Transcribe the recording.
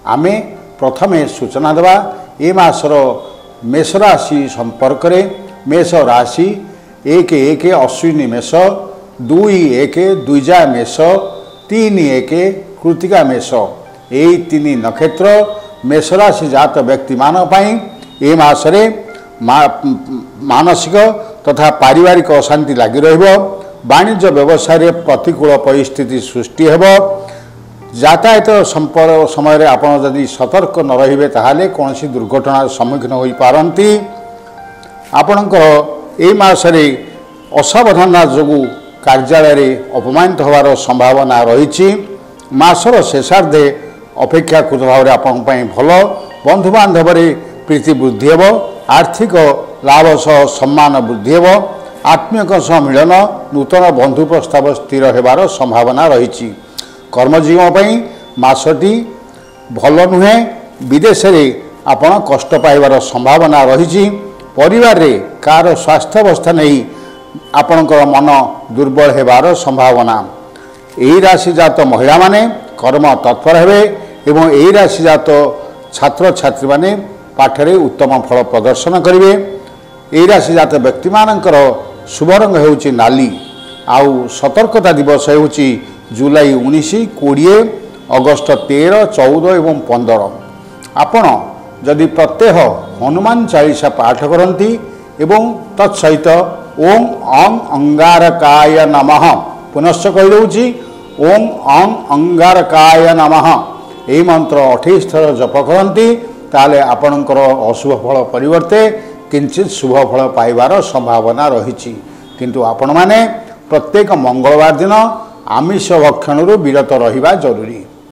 आमे प्रथमे सूचना देवा ए मासर मेष राशि संपर्क में। मेष राशि 1 अश्विनी मेष, 2 द्विजा मेष, 3 कृतिका मेष, यही 3 नक्षत्र मेष राशि जात व्यक्ति ए मासरे मानसिक तथा पारिवारिक अशांति लगी रहिबो। वाणिज्य व्यवसाय प्रतिकूल परिस्थिति सृष्टि हेबो। यातायात संपर्क समय आपड़ जदि सतर्क न रहिबे ताहाले कोनोसी दुर्घटनार सम्मुखीन होई पारंती। आपणकर ए मासरे असावधानता जोगु कार्यालय अपमानित होवार संभावना रही। मासर शेषार्धे अपेक्षाकृत भाव में आपण भल बंधु बांधव प्रीति वृद्धि हेब। आर्थिक लाभ सह सम्मान वृद्धि हेब। आत्मीय सह मिलन नूतन बंधु प्रस्ताव स्थिर होबार संभावना रही। कर्मजीवी मासटी भल नुहे। विदेश में आपण कष्ट पाइबार संभावना रही। परिवार रे कार स्वास्थ्यावस्था नहीं आपणकर मन दुर्बल होबार संभावना। यही राशि जात महिला माने कर्म तत्पर हेबे एवं यही राशि जात छात्र छात्री माने पाठरे उत्तम फल प्रदर्शन करेंगे। यही राशि जात व्यक्ति मानकर शुभ रंग होउची नाली। आउ सतर्कता दिवस होउची जुलाई 19, 20, अगस्त 13, 14 एवं 15। आपण जदि प्रत्यह हनुमान चालीसा पाठ करती एवं तत्सहित ओम अं अंगारकाय नमः पुनश्च कहीदे ओम अं अंगारकाय नमः यही मंत्र 28 थर जप करती ताले आपणकर अशुभ फल परिवर्ते किंचित शुभ फल पाइबार संभावना रही। किंतु आपण माने प्रत्येक मंगलवार दिन आमिष भक्षण विरत रहिबा जरूरी।